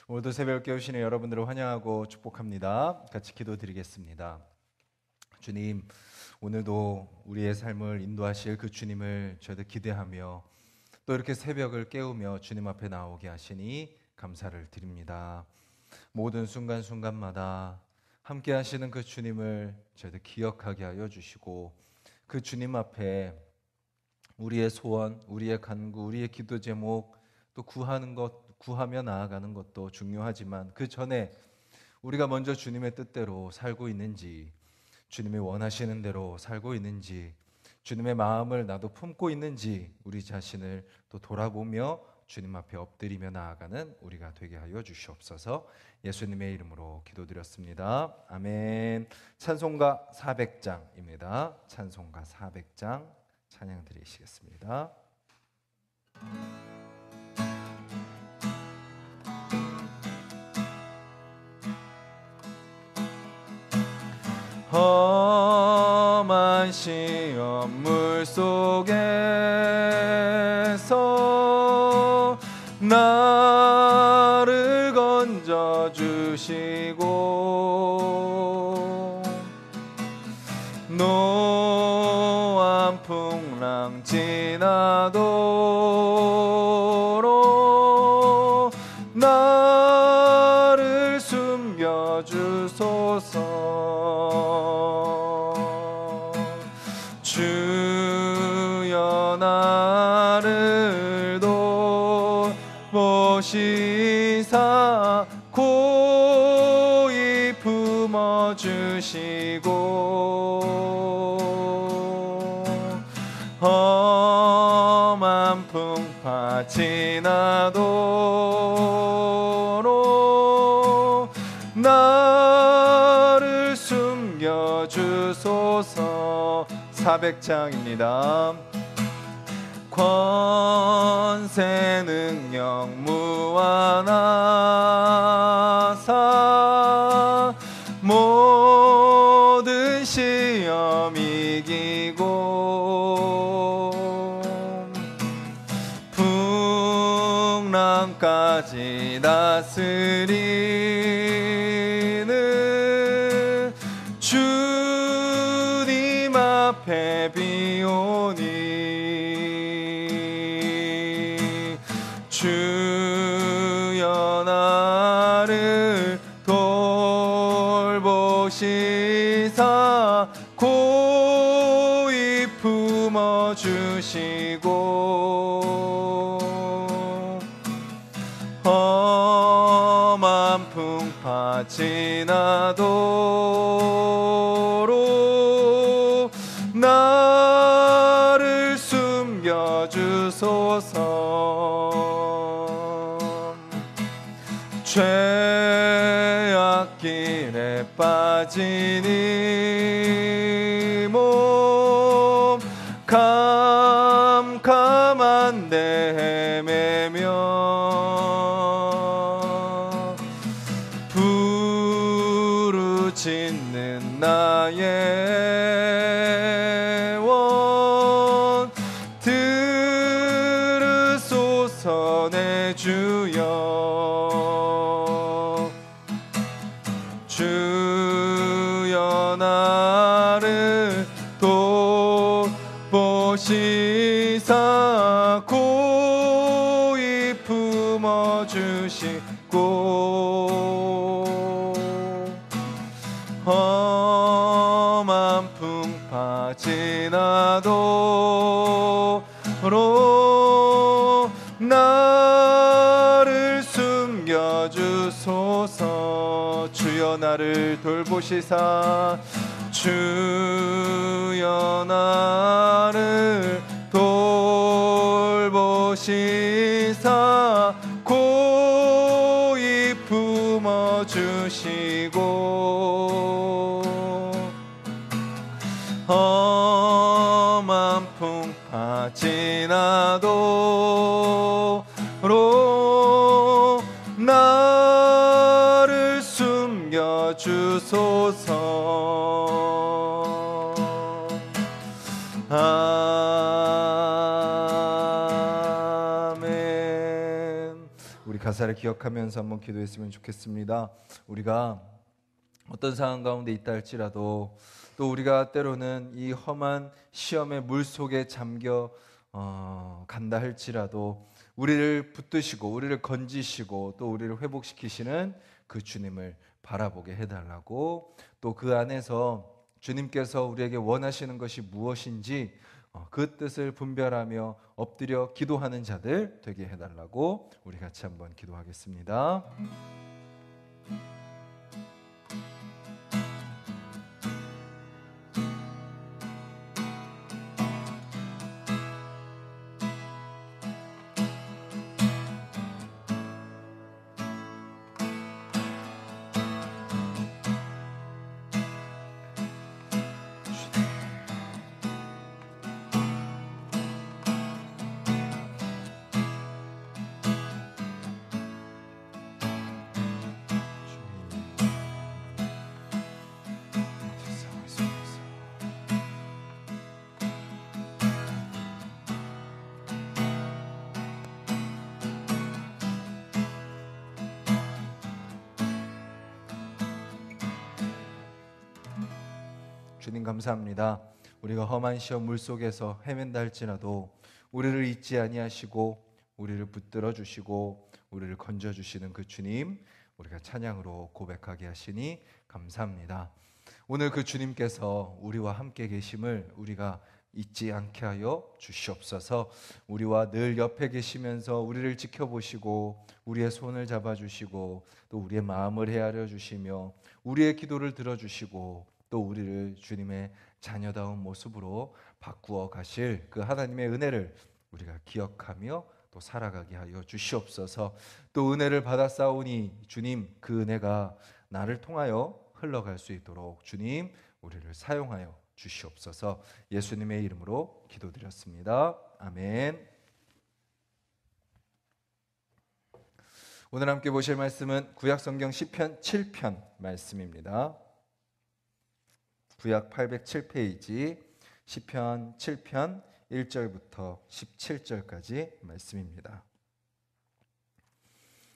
오늘도 새벽 깨우시는 여러분들을 환영하고 축복합니다. 같이 기도드리겠습니다. 주님, 오늘도 우리의 삶을 인도하실 그 주님을 저희들 기대하며 또 이렇게 새벽을 깨우며 주님 앞에 나오게 하시니 감사를 드립니다. 모든 순간순간마다 함께 하시는 그 주님을 저희들 기억하게 하여 주시고 그 주님 앞에 우리의 소원, 우리의 간구, 우리의 기도 제목 또 구하며 나아가는 것도 중요하지만 그 전에 우리가 먼저 주님의 뜻대로 살고 있는지, 주님이 원하시는 대로 살고 있는지, 주님의 마음을 나도 품고 있는지 우리 자신을 또 돌아보며 주님 앞에 엎드리며 나아가는 우리가 되게 하여 주시옵소서. 예수님의 이름으로 기도드렸습니다. 아멘. 찬송가 400장입니다. 찬송가 400장 찬양 드리시겠습니다. 험한 시험물 속에서 나를 건져주시고 노한 풍랑 지나도록 나를 숨겨주소서. 주여 나를 돌보시사 고이 품어주시고 험한 풍파 지나도록 나를 숨겨주소서. 400장입니다. 권세 능력 무한하사 모든 시험 이기고 풍랑까지 다스리는 주님 앞에 비오니 주여 나를 돌보시사 고이 품어주시고 험한 풍파 지나도록 나를 숨겨주소서. 죄악길에 빠진 이 몸 캄캄한 데 헤매며 부르짖는 나의 원 들으소서. 내 주여 주여 나를 돌보시사 고이 품어주시고 험한 풍파 지나도록 나를 숨겨주소서. 주여 나를 돌보시사 주여 나를 돌보시사 고이 품어주시고 험한 풍파 지나도록 나를 숨겨주소서. 아멘. 우리 가사를 기억하면서 한번 기도했으면 좋겠습니다. 우리가 어떤 상황 가운데 있다 할지라도 또 우리가 때로는 이 험한 시험의 물 속에 잠겨 간다 할지라도 우리를 붙드시고 우리를 건지시고 또 우리를 회복시키시는 그 주님을 바라보게 해달라고, 또 그 안에서 주님께서 우리에게 원하시는 것이 무엇인지 그 뜻을 분별하며 엎드려 기도하는 자들 되게 해달라고 우리 같이 한번 기도하겠습니다. 주님 감사합니다. 우리가 험한 시험 물속에서 헤맨다 할지라도 우리를 잊지 아니하시고 우리를 붙들어 주시고 우리를 건져 주시는 그 주님, 우리가 찬양으로 고백하게 하시니 감사합니다. 오늘 그 주님께서 우리와 함께 계심을 우리가 잊지 않게 하여 주시옵소서. 우리와 늘 옆에 계시면서 우리를 지켜보시고 우리의 손을 잡아주시고 또 우리의 마음을 헤아려 주시며 우리의 기도를 들어주시고 또 우리를 주님의 자녀다운 모습으로 바꾸어 가실 그 하나님의 은혜를 우리가 기억하며 또 살아가게 하여 주시옵소서. 또 은혜를 받았사오니 주님 그 은혜가 나를 통하여 흘러갈 수 있도록 주님 우리를 사용하여 주시옵소서. 예수님의 이름으로 기도드렸습니다. 아멘. 오늘 함께 보실 말씀은 구약성경 시편 7편 말씀입니다. 구약 807페이지 시편 7편 1절부터 17절까지 말씀입니다.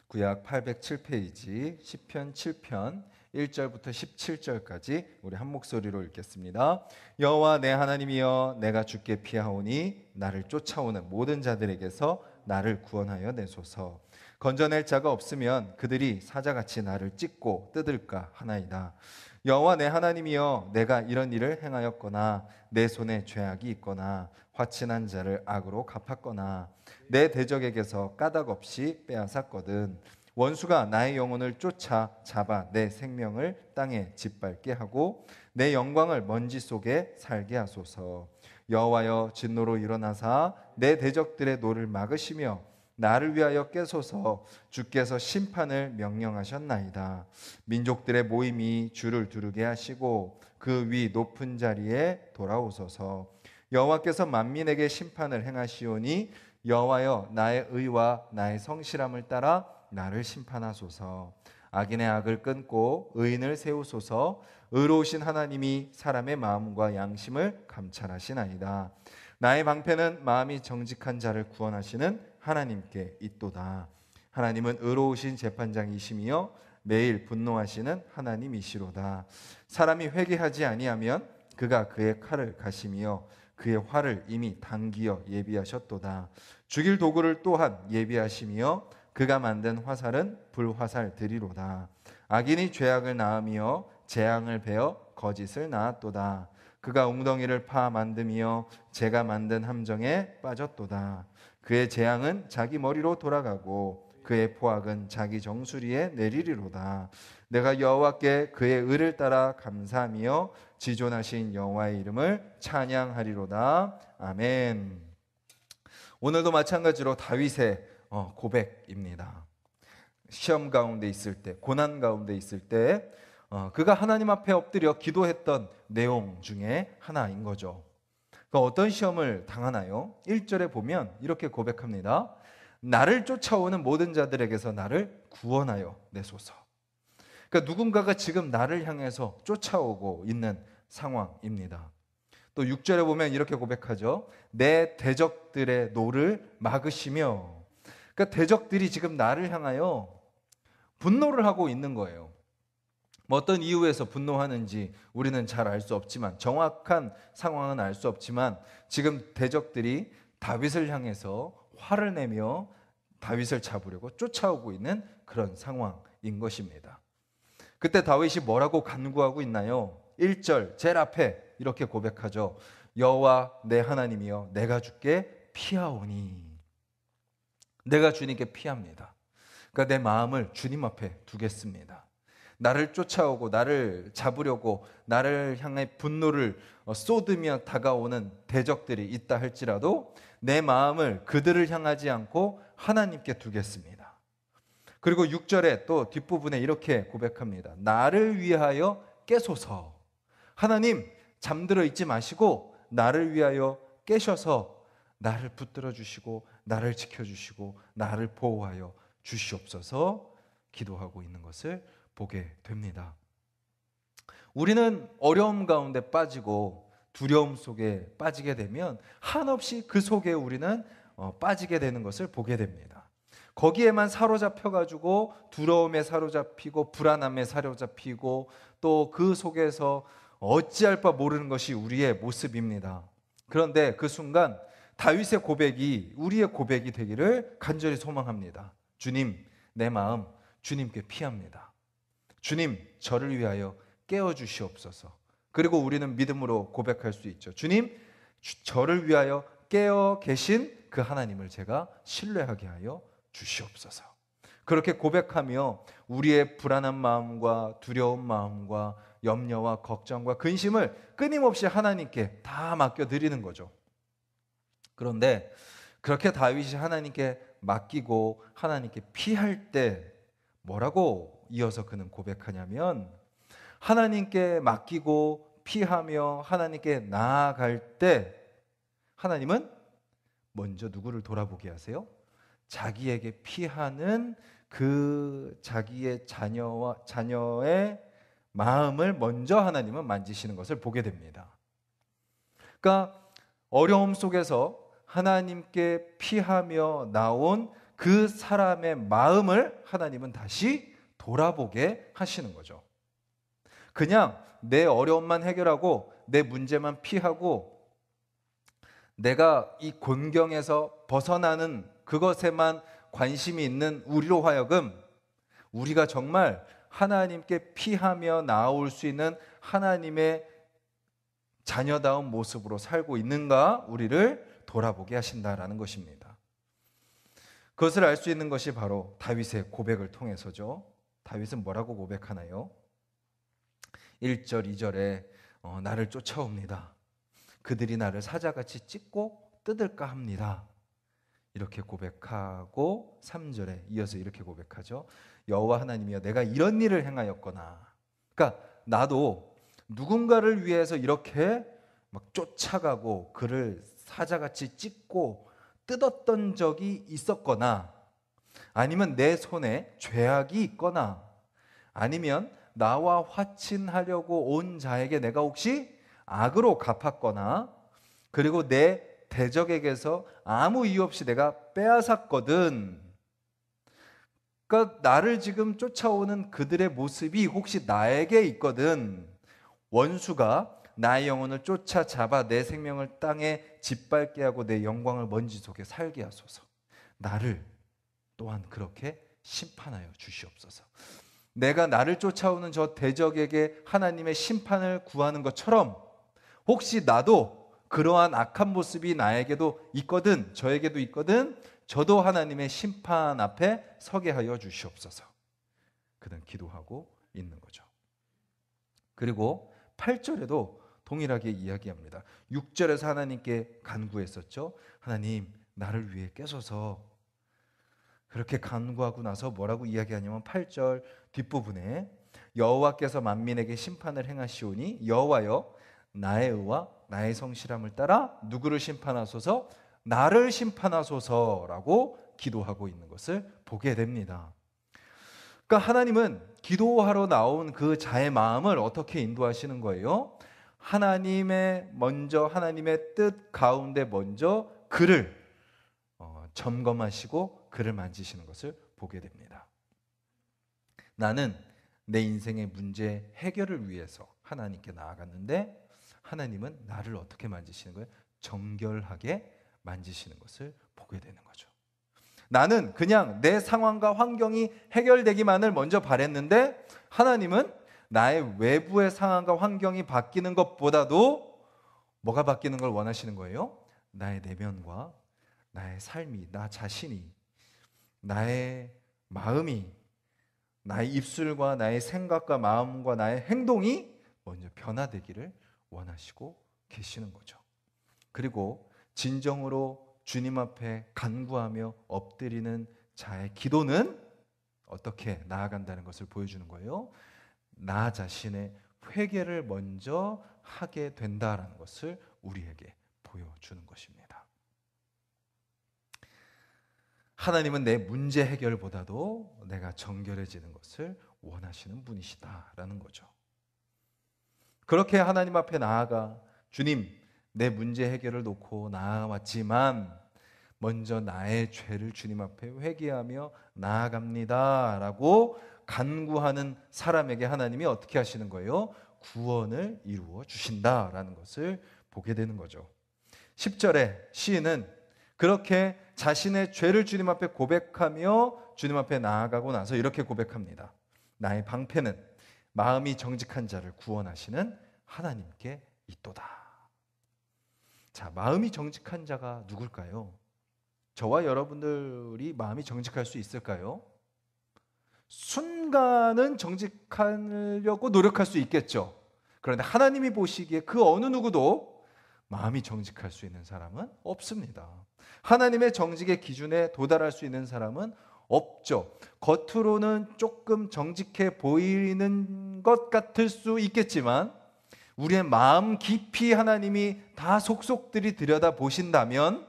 구약 807페이지 시편 7편 1절부터 17절까지 우리 한 목소리로 읽겠습니다. 여호와 내 하나님이여, 내가 주께 피하오니 나를 쫓아오는 모든 자들에게서 나를 구원하여 내소서. 건져낼 자가 없으면 그들이 사자같이 나를 찢고 뜯을까 하나이다. 여호와 내 하나님이여, 내가 이런 일을 행하였거나 내 손에 죄악이 있거나 화친한 자를 악으로 갚았거나 내 대적에게서 까닭 없이 빼앗았거든 원수가 나의 영혼을 쫓아 잡아 내 생명을 땅에 짓밟게 하고 내 영광을 먼지 속에 살게 하소서. 여호와여, 진노로 일어나사 내 대적들의 노를 막으시며 나를 위하여 깨소서. 주께서 심판을 명령하셨나이다. 민족들의 모임이 주를 두르게 하시고 그 위 높은 자리에 돌아오소서. 여호와께서 만민에게 심판을 행하시오니 여호와여, 나의 의와 나의 성실함을 따라 나를 심판하소서. 악인의 악을 끊고 의인을 세우소서. 의로우신 하나님이 사람의 마음과 양심을 감찰하시나이다. 나의 방패는 마음이 정직한 자를 구원하시는 하나님께 있도다. 하나님은 의로우신 재판장이시며 매일 분노하시는 하나님이시로다. 사람이 회개하지 아니하면 그가 그의 칼을 가시며 그의 활을 이미 당기어 예비하셨도다. 죽일 도구를 또한 예비하시며 그가 만든 화살은 불화살들이로다. 악인이 죄악을 낳으며 재앙을 베어 거짓을 낳았도다. 그가 웅덩이를 파 만듦이여 재가 만든 함정에 빠졌도다. 그의 재앙은 자기 머리로 돌아가고 그의 포악은 자기 정수리에 내리리로다. 내가 여호와께 그의 의를 따라 감사하며 지존하신 여호와의 이름을 찬양하리로다. 아멘. 오늘도 마찬가지로 다윗의 고백입니다. 시험 가운데 있을 때, 고난 가운데 있을 때 그가 하나님 앞에 엎드려 기도했던 내용 중에 하나인 거죠. 그러니까 어떤 시험을 당하나요? 1절에 보면 이렇게 고백합니다. 나를 쫓아오는 모든 자들에게서 나를 구원하여 내소서. 그러니까 누군가가 지금 나를 향해서 쫓아오고 있는 상황입니다. 또 6절에 보면 이렇게 고백하죠. 내 대적들의 노를 막으시며. 그러니까 대적들이 지금 나를 향하여 분노를 하고 있는 거예요. 뭐 어떤 이유에서 분노하는지 우리는 잘 알 수 없지만, 정확한 상황은 알 수 없지만, 지금 대적들이 다윗을 향해서 화를 내며 다윗을 잡으려고 쫓아오고 있는 그런 상황인 것입니다. 그때 다윗이 뭐라고 간구하고 있나요? 1절 제일 앞에 이렇게 고백하죠. 여호와 내 하나님이여, 내가 주께 피하오니. 내가 주님께 피합니다. 그러니까 내 마음을 주님 앞에 두겠습니다. 나를 쫓아오고 나를 잡으려고 나를 향해 분노를 쏟으며 다가오는 대적들이 있다 할지라도 내 마음을 그들을 향하지 않고 하나님께 두겠습니다. 그리고 6절에 또 뒷부분에 이렇게 고백합니다. 나를 위하여 깨소서. 하나님, 잠들어 있지 마시고 나를 위하여 깨셔서 나를 붙들어 주시고 나를 지켜주시고 나를 보호하여 주시옵소서 기도하고 있는 것을 보게 됩니다. 우리는 어려움 가운데 빠지고 두려움 속에 빠지게 되면 한없이 그 속에 우리는 빠지게 되는 것을 보게 됩니다. 거기에만 사로잡혀가지고 두려움에 사로잡히고 불안함에 사로잡히고 또 그 속에서 어찌할 바 모르는 것이 우리의 모습입니다. 그런데 그 순간 다윗의 고백이 우리의 고백이 되기를 간절히 소망합니다. 주님, 내 마음 주님께 피합니다. 주님, 저를 위하여 깨어주시옵소서. 그리고 우리는 믿음으로 고백할 수 있죠. 주님, 저를 위하여 깨어 계신 그 하나님을 제가 신뢰하게 하여 주시옵소서. 그렇게 고백하며 우리의 불안한 마음과 두려운 마음과 염려와 걱정과 근심을 끊임없이 하나님께 다 맡겨드리는 거죠. 그런데 그렇게 다윗이 하나님께 맡기고 하나님께 피할 때 뭐라고 이어서 그는 고백하냐면, 하나님께 맡기고 피하며 하나님께 나아갈 때 하나님은 먼저 누구를 돌아보게 하세요? 자기에게 피하는 그 자기의 자녀의 마음을 먼저 하나님은 만지시는 것을 보게 됩니다. 그러니까 어려움 속에서 하나님께 피하며 나온 그 사람의 마음을 하나님은 다시 돌아보게 하시는 거죠. 그냥 내 어려움만 해결하고 내 문제만 피하고 내가 이 곤경에서 벗어나는 그것에만 관심이 있는 우리로 하여금 우리가 정말 하나님께 피하며 나올 수 있는 하나님의 자녀다운 모습으로 살고 있는가 우리를 돌아보게 하신다라는 것입니다. 그것을 알 수 있는 것이 바로 다윗의 고백을 통해서죠. 다윗은 뭐라고 고백하나요? 1절, 2절에 나를 쫓아옵니다. 그들이 나를 사자같이 찢고 뜯을까 합니다. 이렇게 고백하고 3절에 이어서 이렇게 고백하죠. 여호와 하나님이여, 내가 이런 일을 행하였거나. 그러니까 나도 누군가를 위해서 이렇게 막 쫓아가고 그를 사자같이 찢고 뜯었던 적이 있었거나, 아니면 내 손에 죄악이 있거나, 아니면 나와 화친하려고 온 자에게 내가 혹시 악으로 갚았거나, 그리고 내 대적에게서 아무 이유 없이 내가 빼앗았거든. 그러니까 나를 지금 쫓아오는 그들의 모습이 혹시 나에게 있거든. 원수가 나의 영혼을 쫓아잡아 내 생명을 땅에 짓밟게 하고 내 영광을 먼지 속에 살게 하소서. 나를 또한 그렇게 심판하여 주시옵소서. 내가 나를 쫓아오는 저 대적에게 하나님의 심판을 구하는 것처럼 혹시 나도 그러한 악한 모습이 나에게도 있거든, 저에게도 있거든, 저도 하나님의 심판 앞에 서게 하여 주시옵소서. 그는 기도하고 있는 거죠. 그리고 8절에도 동일하게 이야기합니다. 6절에서 하나님께 간구했었죠. 하나님, 나를 위해 깨소서. 그렇게 간구하고 나서 뭐라고 이야기하냐면 8절 뒷부분에 여호와께서 만민에게 심판을 행하시오니 여호와여, 나의 의와 나의 성실함을 따라 누구를 심판하소서? 나를 심판하소서라고 기도하고 있는 것을 보게 됩니다. 그러니까 하나님은 기도하러 나온 그 자의 마음을 어떻게 인도하시는 거예요? 하나님의 뜻 가운데 먼저 그를 점검하시고 그를 만지시는 것을 보게 됩니다. 나는 내 인생의 문제 해결을 위해서 하나님께 나아갔는데 하나님은 나를 어떻게 만지시는 거예요? 정결하게 만지시는 것을 보게 되는 거죠. 나는 그냥 내 상황과 환경이 해결되기만을 먼저 바랬는데 하나님은 나의 외부의 상황과 환경이 바뀌는 것보다도 뭐가 바뀌는 걸 원하시는 거예요? 나의 내면과 나의 삶이, 나 자신이, 나의 마음이, 나의 입술과 나의 생각과 마음과 나의 행동이 먼저 변화되기를 원하시고 계시는 거죠. 그리고 진정으로 주님 앞에 간구하며 엎드리는 자의 기도는 어떻게 나아간다는 것을 보여주는 거예요. 나 자신의 회개를 먼저 하게 된다라는 것을 우리에게 보여주는 것입니다. 하나님은 내 문제 해결보다도 내가 정결해지는 것을 원하시는 분이시다라는 거죠. 그렇게 하나님 앞에 나아가 주님, 내 문제 해결을 놓고 나아왔지만 먼저 나의 죄를 주님 앞에 회개하며 나아갑니다 라고 간구하는 사람에게 하나님이 어떻게 하시는 거예요? 구원을 이루어 주신다라는 것을 보게 되는 거죠. 10절에 시인은 그렇게 자신의 죄를 주님 앞에 고백하며 주님 앞에 나아가고 나서 이렇게 고백합니다. 나의 방패는 마음이 정직한 자를 구원하시는 하나님께 있도다. 자, 마음이 정직한 자가 누굴까요? 저와 여러분들이 마음이 정직할 수 있을까요? 순간은 정직하려고 노력할 수 있겠죠. 그런데 하나님이 보시기에 그 어느 누구도 마음이 정직할 수 있는 사람은 없습니다. 하나님의 정직의 기준에 도달할 수 있는 사람은 없죠. 겉으로는 조금 정직해 보이는 것 같을 수 있겠지만 우리의 마음 깊이 하나님이 다 속속들이 들여다 보신다면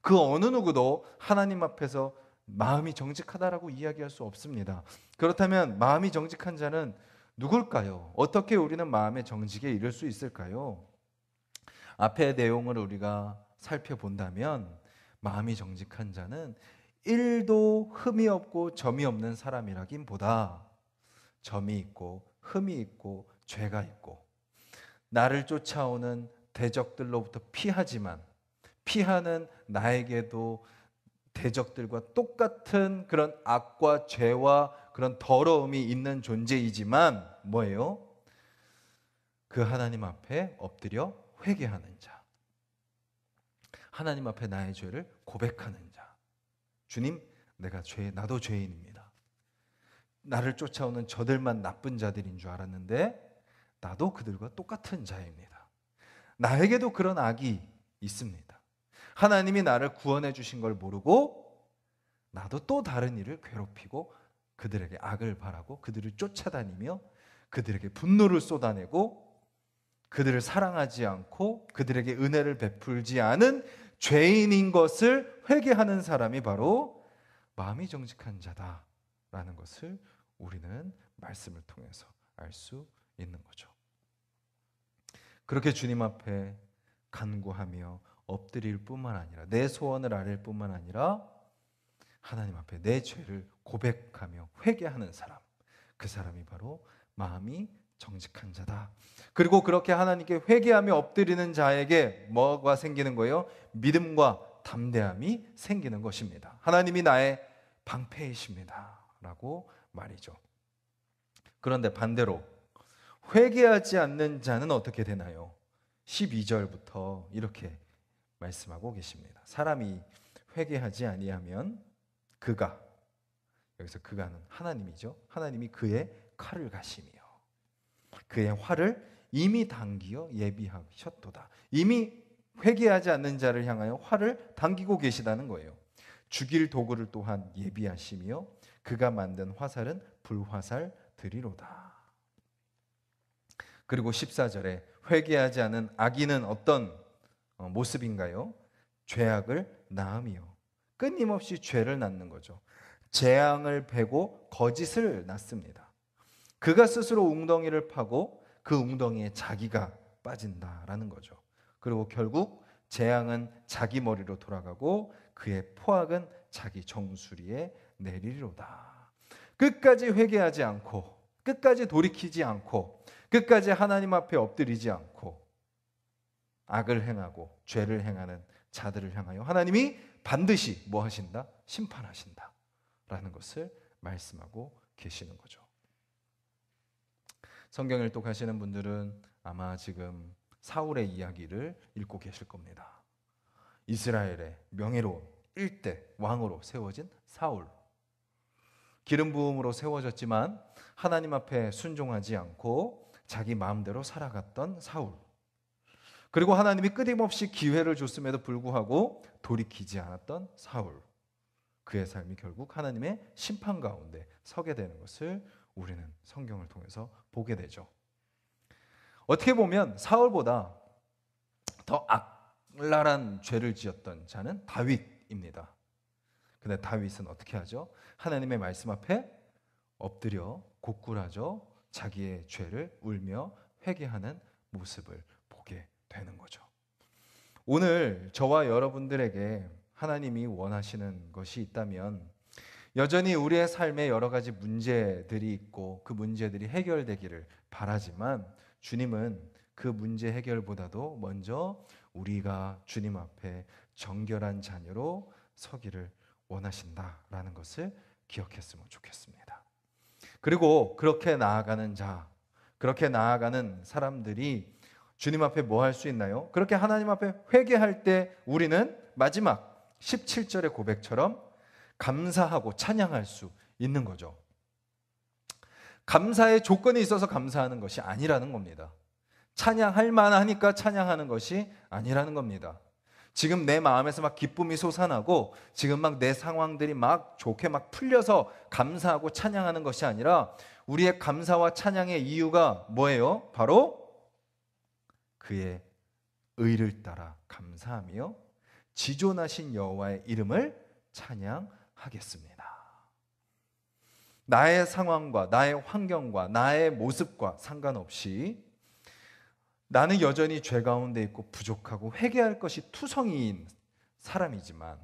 그 어느 누구도 하나님 앞에서 마음이 정직하다라고 이야기할 수 없습니다. 그렇다면 마음이 정직한 자는 누굴까요? 어떻게 우리는 마음의 정직에 이를 수 있을까요? 앞의 내용을 우리가 살펴본다면 마음이 정직한 자는 1도 흠이 없고 점이 없는 사람이라기보다 점이 있고 흠이 있고 죄가 있고 나를 쫓아오는 대적들로부터 피하지만 피하는 나에게도 대적들과 똑같은 그런 악과 죄와 그런 더러움이 있는 존재이지만 뭐예요? 그 하나님 앞에 엎드려 회개하는 자, 하나님 앞에 나의 죄를 고백하는 자. 주님, 나도 죄인입니다. 나를 쫓아오는 저들만 나쁜 자들인 줄 알았는데 나도 그들과 똑같은 자입니다. 나에게도 그런 악이 있습니다. 하나님이 나를 구원해 주신 걸 모르고 나도 또 다른 일을 괴롭히고 그들에게 악을 바라고 그들을 쫓아다니며 그들에게 분노를 쏟아내고 그들을 사랑하지 않고 그들에게 은혜를 베풀지 않은 죄인인 것을 회개하는 사람이 바로 마음이 정직한 자다라는 것을 우리는 말씀을 통해서 알 수 있는 거죠. 그렇게 주님 앞에 간구하며 엎드릴 뿐만 아니라 내 소원을 아릴 뿐만 아니라 하나님 앞에 내 죄를 고백하며 회개하는 사람, 그 사람이 바로 마음이 정직한 자다. 그리고 그렇게 하나님께 회개하며 엎드리는 자에게 뭐가 생기는 거예요? 믿음과 담대함이 생기는 것입니다. 하나님이 나의 방패이십니다 라고 말이죠. 그런데 반대로 회개하지 않는 자는 어떻게 되나요? 12절부터 이렇게 말씀하고 계십니다. 사람이 회개하지 아니하면 그가, 여기서 그가는 하나님이죠. 하나님이 그의 칼을 가시며 그의 활을 이미 당기어 예비하셨도다. 이미 회개하지 않는 자를 향하여 활을 당기고 계시다는 거예요. 죽일 도구를 또한 예비하시며 그가 만든 화살은 불화살 들이로다. 그리고 14절에 회개하지 않은 악인은 어떤 모습인가요? 죄악을 낳으며 끊임없이 죄를 낳는 거죠. 재앙을 베고 거짓을 낳습니다. 그가 스스로 웅덩이를 파고 그 웅덩이에 자기가 빠진다라는 거죠. 그리고 결국 재앙은 자기 머리로 돌아가고 그의 포악은 자기 정수리에 내리리로다. 끝까지 회개하지 않고, 끝까지 돌이키지 않고, 끝까지 하나님 앞에 엎드리지 않고 악을 행하고 죄를 행하는 자들을 향하여 하나님이 반드시 뭐 하신다? 심판하신다 라는 것을 말씀하고 계시는 거죠. 성경 일독하시는 분들은 아마 지금 사울의 이야기를 읽고 계실 겁니다. 이스라엘의 명예로운 1대 왕으로 세워진 사울, 기름 부음으로 세워졌지만 하나님 앞에 순종하지 않고 자기 마음대로 살아갔던 사울, 그리고 하나님이 끊임없이 기회를 줬음에도 불구하고 돌이키지 않았던 사울, 그의 삶이 결국 하나님의 심판 가운데 서게 되는 것을 우리는 성경을 통해서 보게 되죠. 어떻게 보면 사울보다 더 악랄한 죄를 지었던 자는 다윗입니다. 근데 다윗은 어떻게 하죠? 하나님의 말씀 앞에 엎드려 고꾸라져 자기의 죄를 울며 회개하는 모습을 보게 되는 거죠. 오늘 저와 여러분들에게 하나님이 원하시는 것이 있다면 여전히 우리의 삶에 여러 가지 문제들이 있고 그 문제들이 해결되기를 바라지만 주님은 그 문제 해결보다도 먼저 우리가 주님 앞에 정결한 자녀로 서기를 원하신다라는 것을 기억했으면 좋겠습니다. 그리고 그렇게 나아가는 자, 그렇게 나아가는 사람들이 주님 앞에 뭐 할 수 있나요? 그렇게 하나님 앞에 회개할 때 우리는 마지막 17절의 고백처럼 감사하고 찬양할 수 있는 거죠. 감사의 조건이 있어서 감사하는 것이 아니라는 겁니다. 찬양할 만하니까 찬양하는 것이 아니라는 겁니다. 지금 내 마음에서 막 기쁨이 솟아나고 지금 막 내 상황들이 막 좋게 막 풀려서 감사하고 찬양하는 것이 아니라 우리의 감사와 찬양의 이유가 뭐예요? 바로 그의 의를 따라 감사하며 지존하신 여호와의 이름을 찬양하겠습니다. 나의 상황과 나의 환경과 나의 모습과 상관없이 나는 여전히 죄 가운데 있고 부족하고 회개할 것이 투성이인 사람이지만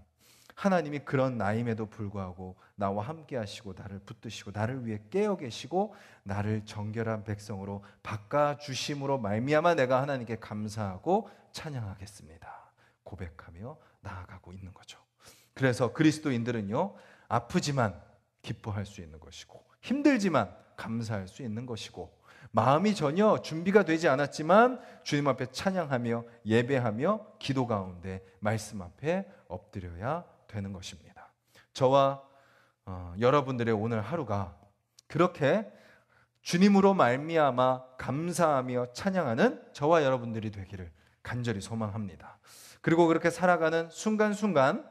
하나님이 그런 나임에도 불구하고 나와 함께 하시고 나를 붙드시고 나를 위해 깨어 계시고 나를 정결한 백성으로 바꿔주심으로 말미암아 내가 하나님께 감사하고 찬양하겠습니다 고백하며 나아가고 있는 거죠. 그래서 그리스도인들은요, 아프지만 기뻐할 수 있는 것이고 힘들지만 감사할 수 있는 것이고 마음이 전혀 준비가 되지 않았지만 주님 앞에 찬양하며 예배하며 기도 가운데 말씀 앞에 엎드려야 되는 것입니다. 저와 여러분들의 오늘 하루가 그렇게 주님으로 말미암아 감사하며 찬양하는 저와 여러분들이 되기를 간절히 소망합니다. 그리고 그렇게 살아가는 순간순간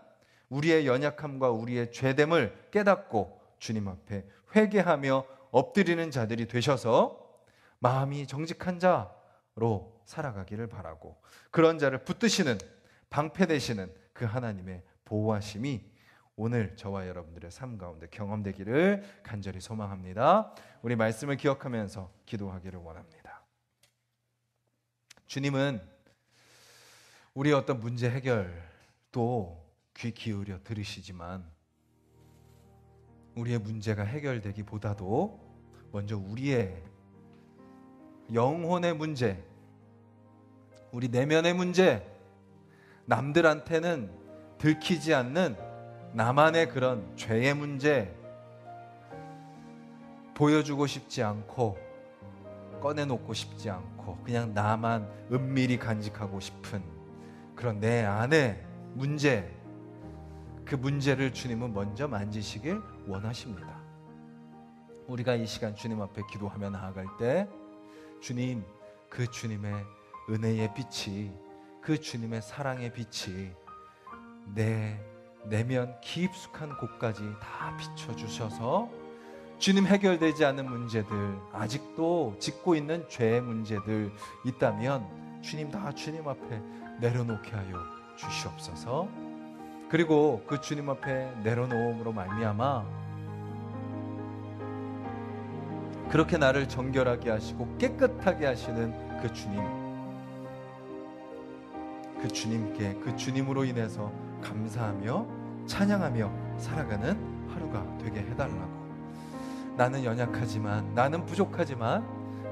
우리의 연약함과 우리의 죄됨을 깨닫고 주님 앞에 회개하며 엎드리는 자들이 되셔서 마음이 정직한 자로 살아가기를 바라고 그런 자를 붙드시는 방패되시는 그 하나님의 보호하심이 오늘 저와 여러분들의 삶 가운데 경험되기를 간절히 소망합니다. 우리 말씀을 기억하면서 기도하기를 원합니다. 주님은 우리의 어떤 문제 해결도 귀 기울여 들으시지만 우리의 문제가 해결되기보다도 먼저 우리의 영혼의 문제, 우리 내면의 문제, 남들한테는 들키지 않는 나만의 그런 죄의 문제 보여주고 싶지 않고 꺼내놓고 싶지 않고 그냥 나만 은밀히 간직하고 싶은 그런 내 안의 문제, 그 문제를 주님은 먼저 만지시길 원하십니다. 우리가 이 시간 주님 앞에 기도하며 나아갈 때 주님, 그 주님의 은혜의 빛이, 그 주님의 사랑의 빛이 내 내면 깊숙한 곳까지 다 비춰주셔서 주님 해결되지 않은 문제들, 아직도 짓고 있는 죄의 문제들 있다면 주님 다 주님 앞에 내려놓게 하여 주시옵소서. 그리고 그 주님 앞에 내려놓음으로 말미암아 그렇게 나를 정결하게 하시고 깨끗하게 하시는 그 주님, 그 주님께 그 주님으로 인해서 감사하며 찬양하며 살아가는 하루가 되게 해달라고. 나는 연약하지만, 나는 부족하지만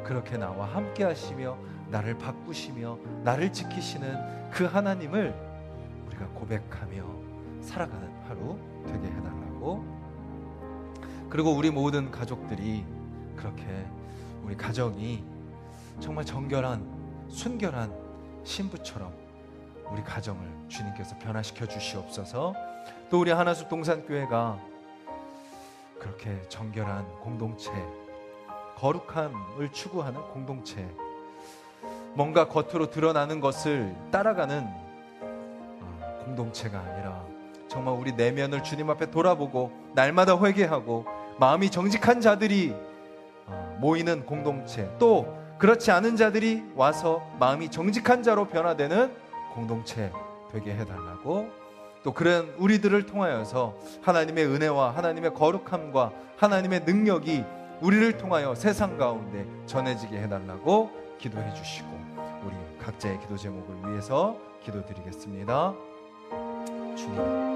그렇게 나와 함께 하시며 나를 바꾸시며 나를 지키시는 그 하나님을 우리가 고백하며 살아가는 하루 되게 해달라고. 그리고 우리 모든 가족들이 그렇게, 우리 가정이 정말 정결한 순결한 신부처럼 우리 가정을 주님께서 변화시켜 주시옵소서. 또 우리 하나숲 동산교회가 그렇게 정결한 공동체, 거룩함을 추구하는 공동체, 뭔가 겉으로 드러나는 것을 따라가는 공동체가 아니라 정말 우리 내면을 주님 앞에 돌아보고 날마다 회개하고 마음이 정직한 자들이 모이는 공동체, 또 그렇지 않은 자들이 와서 마음이 정직한 자로 변화되는 공동체 되게 해달라고. 또 그런 우리들을 통하여서 하나님의 은혜와 하나님의 거룩함과 하나님의 능력이 우리를 통하여 세상 가운데 전해지게 해달라고 기도해 주시고, 우리 각자의 기도 제목을 위해서 기도드리겠습니다. 주님,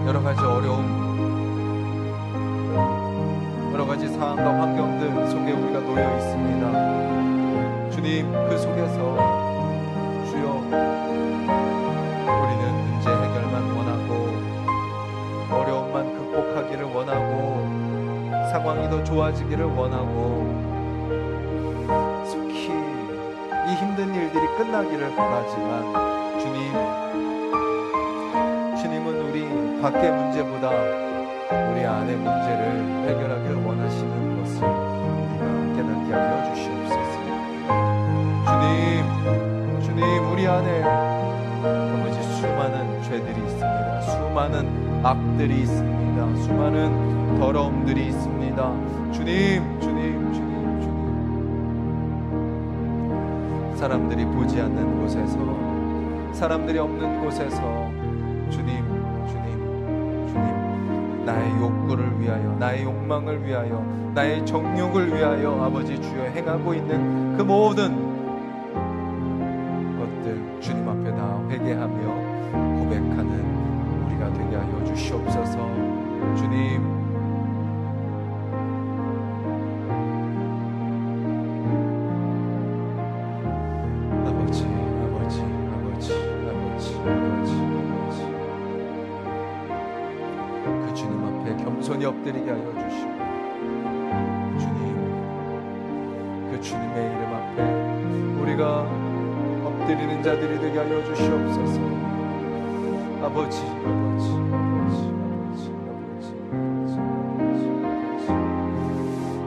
여러 가지 어려움, 여러 가지 상황과 환경들 속에 우리가 놓여 있습니다. 주님, 그 속에서 주여, 우리는 문제 해결만 원하고 어려움만 극복하기를 원하고 상황이 더 좋아지기를 원하고 속히 이 힘든 일들이 끝나기를 바라지만, 주님은 우리 밖의 문제보다 우리 안의 문제를 해결하기를 원하시는 것을 우리가 깨닫게 하여 주시옵소서. 주님, 우리 안에 아버지 수많은 죄들이 있습니다. 수많은 악들이 있습니다. 수많은 더러움들이 있습니다. 주님, 사람들이 보지 않는 곳에서, 사람들이 없는 곳에서 주님, 나의 욕구를 위하여, 나의 욕망을 위하여, 나의 정욕을 위하여 아버지 주여 행하고 있는 그 모든 것들 주님 앞에 다 회개하며 고백하는 우리가 되게 하여 주시옵소서. 주님, 겸손히 엎드리게 하여 주시고, 주님, 그 주님의 이름 앞에 우리가 엎드리는 자들이 되게 하여 주시옵소서. 아버지,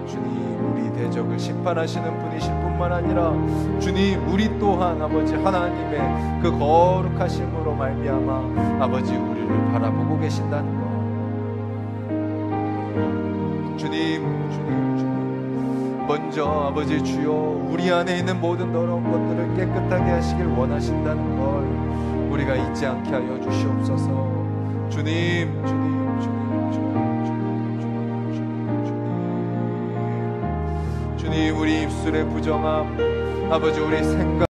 주님, 우리 대적을 심판하시는 분이실 뿐만 아니라 주님, 우리 또한 아버지 하나님의 그 거룩하심으로 말미암아 아버지 우리를 바라보고 계신다는 것, 주님, 먼저 아버지 주여 우리 안에 있는 모든 더러운 것들을 깨끗하게 하시길 원하신다는 걸 우리가 잊지 않게 하여 주시옵소서. 주님, 우리 입술의 부정함, 아버지 우리 생각